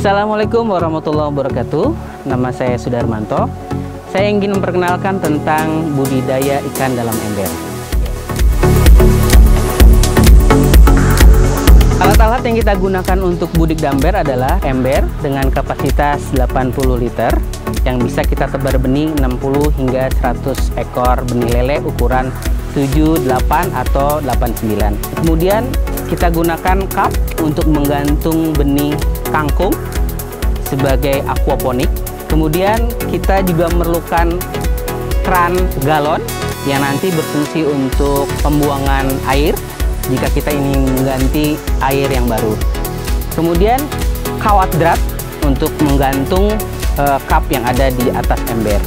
Assalamualaikum warahmatullahi wabarakatuh. Nama saya Sudarmanto. Saya ingin memperkenalkan tentang budidaya ikan dalam ember. Alat-alat yang kita gunakan untuk budik damber adalah ember dengan kapasitas 80 liter yang bisa kita tebar benih 60 hingga 100 ekor benih lele ukuran 7, 8, atau 89. Kemudian kita gunakan cup untuk menggantung benih kangkung sebagai aquaponik. Kemudian kita juga memerlukan keran galon yang nanti berfungsi untuk pembuangan air jika kita ingin mengganti air yang baru. Kemudian kawat drat untuk menggantung cup yang ada di atas ember.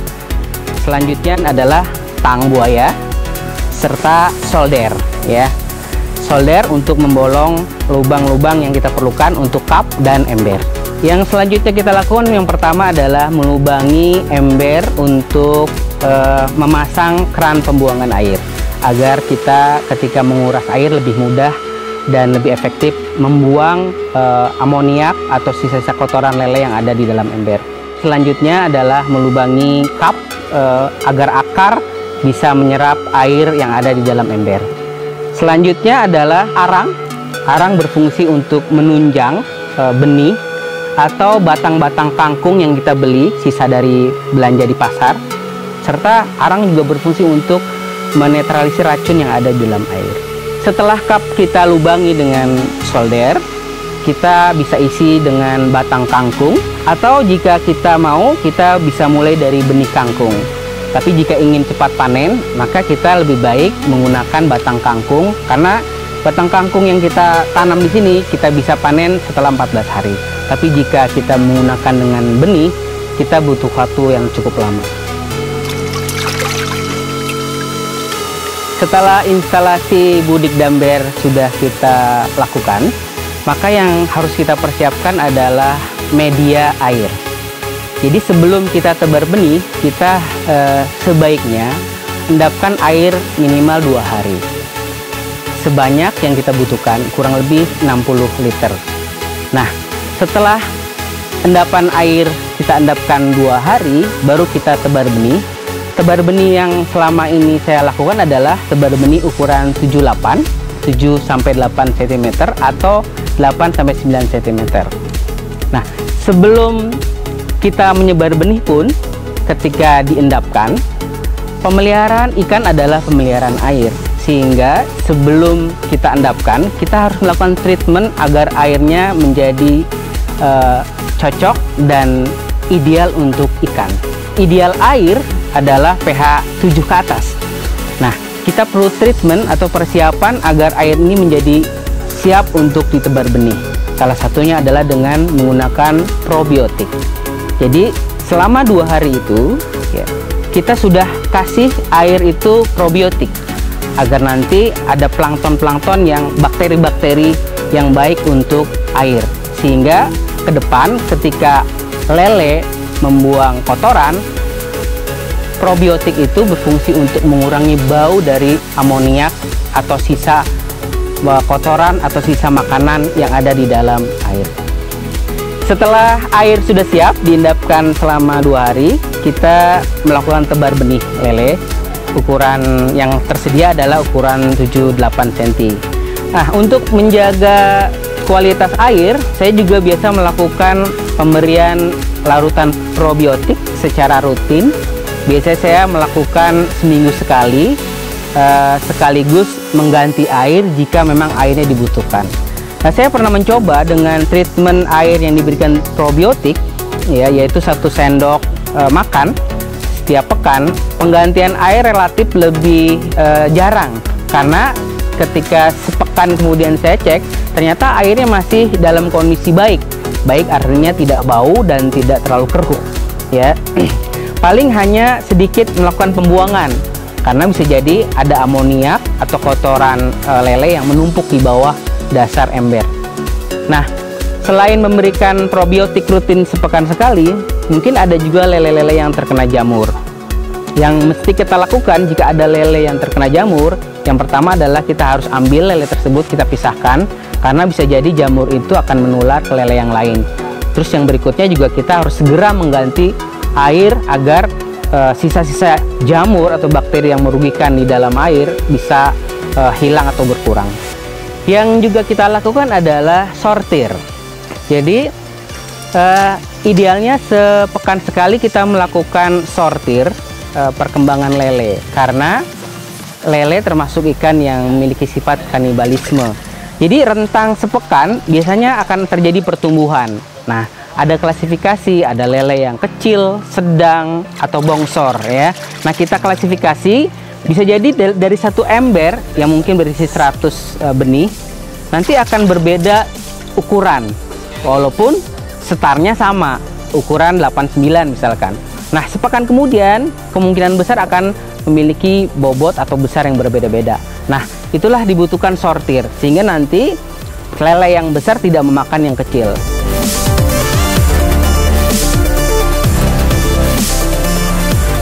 Selanjutnya adalah tang buaya serta solder ya. Solder untuk membolong lubang-lubang yang kita perlukan untuk cup dan ember. Yang selanjutnya kita lakukan yang pertama adalah melubangi ember untuk memasang keran pembuangan air agar kita ketika menguras air lebih mudah dan lebih efektif membuang amoniak atau sisa-sisa kotoran lele yang ada di dalam ember. Selanjutnya adalah melubangi cup agar akar bisa menyerap air yang ada di dalam ember. Selanjutnya adalah arang. Arang berfungsi untuk menunjang benih atau batang-batang kangkung yang kita beli sisa dari belanja di pasar. Serta arang juga berfungsi untuk menetralisir racun yang ada di dalam air. Setelah cup kita lubangi dengan solder, kita bisa isi dengan batang kangkung, atau jika kita mau kita bisa mulai dari benih kangkung. Tapi jika ingin cepat panen, maka kita lebih baik menggunakan batang kangkung karena batang kangkung yang kita tanam di sini kita bisa panen setelah 14 hari. Tapi jika kita menggunakan dengan benih, kita butuh waktu yang cukup lama. Setelah instalasi budik damber sudah kita lakukan, maka yang harus kita persiapkan adalah media air. Jadi sebelum kita tebar benih, kita sebaiknya endapkan air minimal 2 hari. Sebanyak yang kita butuhkan, kurang lebih 60 liter. Nah, setelah endapan air kita endapkan 2 hari, baru kita tebar benih. Tebar benih yang selama ini saya lakukan adalah tebar benih ukuran 7-8 cm atau 8-9 cm. Nah, sebelum kita menyebar benih pun, ketika diendapkan, pemeliharaan ikan adalah pemeliharaan air. Sehingga sebelum kita endapkan, kita harus melakukan treatment agar airnya menjadi cocok dan ideal untuk ikan. Ideal air adalah pH 7 ke atas. Nah, kita perlu treatment atau persiapan agar air ini menjadi siap untuk ditebar benih. Salah satunya adalah dengan menggunakan probiotik. Jadi selama 2 hari itu ya, kita sudah kasih air itu probiotik agar nanti ada plankton-plankton yang bakteri-bakteri yang baik untuk air, sehingga ke depan ketika lele membuang kotoran, probiotik itu berfungsi untuk mengurangi bau dari amoniak atau sisa kotoran atau sisa makanan yang ada di dalam air. Setelah air sudah siap diendapkan selama 2 hari, kita melakukan tebar benih lele. Ukuran yang tersedia adalah ukuran 7-8 cm. Nah, untuk menjaga kualitas air, saya juga biasa melakukan pemberian larutan probiotik secara rutin. Biasanya saya melakukan seminggu sekali, sekaligus mengganti air jika memang airnya dibutuhkan. Nah, saya pernah mencoba dengan treatment air yang diberikan probiotik, ya, yaitu 1 sendok makan setiap pekan. Penggantian air relatif lebih jarang, karena ketika sepekan kemudian saya cek, ternyata airnya masih dalam kondisi baik. Baik artinya tidak bau dan tidak terlalu keruh, ya. Paling hanya sedikit melakukan pembuangan, karena bisa jadi ada amoniak atau kotoran lele yang menumpuk di bawah dasar ember. Nah, selain memberikan probiotik rutin sepekan sekali, mungkin ada juga lele-lele yang terkena jamur. Yang mesti kita lakukan jika ada lele yang terkena jamur, yang pertama adalah kita harus ambil lele tersebut, kita pisahkan, karena bisa jadi jamur itu akan menular ke lele yang lain. Terus yang berikutnya juga kita harus segera mengganti air agar sisa-sisa jamur atau bakteri yang merugikan di dalam air bisa hilang atau berkurang. Yang juga kita lakukan adalah sortir. Jadi idealnya sepekan sekali kita melakukan sortir perkembangan lele, karena lele termasuk ikan yang memiliki sifat kanibalisme. Jadi rentang sepekan biasanya akan terjadi pertumbuhan. Nah, ada klasifikasi, ada lele yang kecil, sedang, atau bongsor ya. Nah, kita klasifikasi bisa jadi dari satu ember yang mungkin berisi 100 benih, nanti akan berbeda ukuran. Walaupun setarnya sama, ukuran 89 misalkan. Nah, sepekan kemudian kemungkinan besar akan memiliki bobot atau besar yang berbeda-beda. Nah, itulah dibutuhkan sortir, sehingga nanti lele yang besar tidak memakan yang kecil.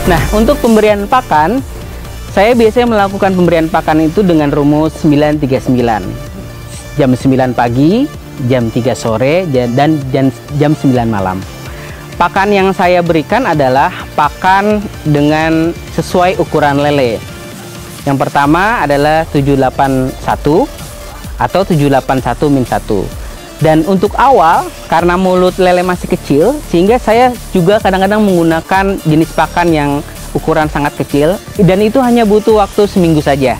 Nah, untuk pemberian pakan, saya biasanya melakukan pemberian pakan itu dengan rumus 939. Jam 9 pagi, jam 3 sore, dan jam 9 malam. Pakan yang saya berikan adalah pakan dengan sesuai ukuran lele. Yang pertama adalah 781 atau 781-1. Dan untuk awal, karena mulut lele masih kecil, sehingga saya juga kadang-kadang menggunakan jenis pakan yang ukuran sangat kecil, dan itu hanya butuh waktu seminggu saja.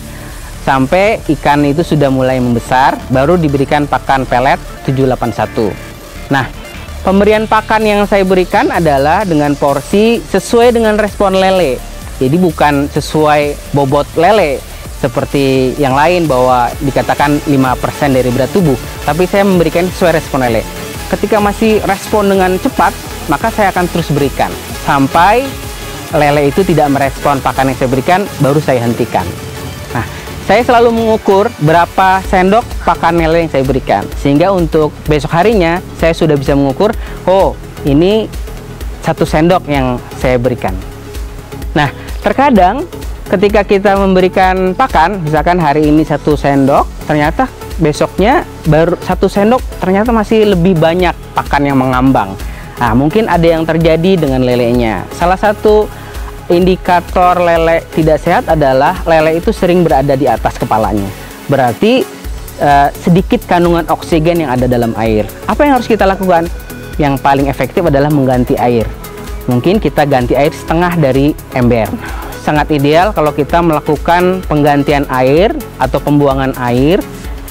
Sampai ikan itu sudah mulai membesar, baru diberikan pakan pelet 781. Nah, pemberian pakan yang saya berikan adalah dengan porsi sesuai dengan respon lele. Jadi bukan sesuai bobot lele seperti yang lain bahwa dikatakan 5% dari berat tubuh, tapi saya memberikan sesuai respon lele. Ketika masih respon dengan cepat, maka saya akan terus berikan sampai lele itu tidak merespon pakan yang saya berikan, baru saya hentikan. Nah, saya selalu mengukur berapa sendok pakan lele yang saya berikan, sehingga untuk besok harinya saya sudah bisa mengukur, oh ini 1 sendok yang saya berikan. Nah, terkadang ketika kita memberikan pakan, misalkan hari ini 1 sendok, ternyata besoknya baru 1 sendok, ternyata masih lebih banyak pakan yang mengambang. Nah, mungkin ada yang terjadi dengan lelenya. Salah satu indikator lele tidak sehat adalah lele itu sering berada di atas kepalanya. Berarti sedikit kandungan oksigen yang ada dalam air. Apa yang harus kita lakukan? Yang paling efektif adalah mengganti air. Mungkin kita ganti air setengah dari ember. Sangat ideal kalau kita melakukan penggantian air atau pembuangan air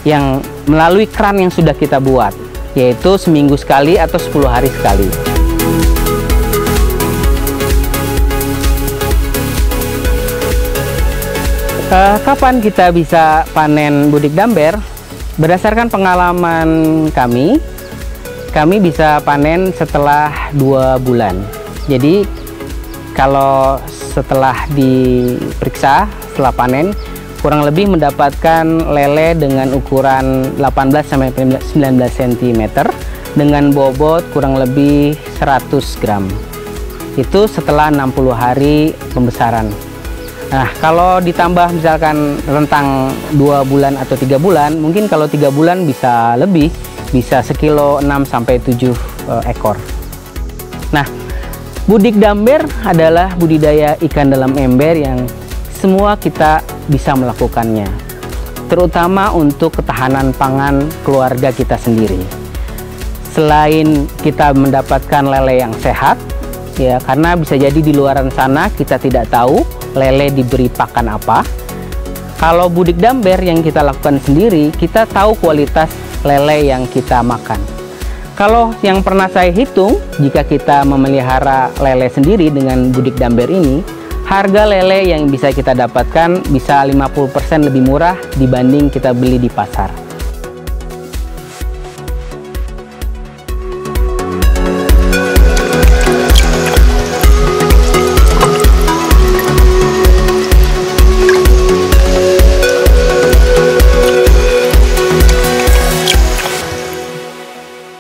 yang melalui keran yang sudah kita buat, yaitu seminggu sekali atau 10 hari sekali. Kapan kita bisa panen budik damber? Berdasarkan pengalaman kami bisa panen setelah 2 bulan. Jadi kalau setelah diperiksa, setelah panen, kurang lebih mendapatkan lele dengan ukuran 18-19 cm dengan bobot kurang lebih 100 gram. Itu setelah 60 hari pembesaran. Nah, kalau ditambah misalkan rentang 2 bulan atau 3 bulan, mungkin kalau 3 bulan bisa lebih, bisa 1,6 kilo sampai 7 ekor. Nah, budik damber adalah budidaya ikan dalam ember yang semua kita bisa melakukannya, terutama untuk ketahanan pangan keluarga kita sendiri. Selain kita mendapatkan lele yang sehat, ya, karena bisa jadi di luaran sana kita tidak tahu lele diberi pakan apa. Kalau budik damber yang kita lakukan sendiri, kita tahu kualitas lele yang kita makan. Kalau yang pernah saya hitung, jika kita memelihara lele sendiri dengan budik damber ini, harga lele yang bisa kita dapatkan bisa 50% lebih murah dibanding kita beli di pasar.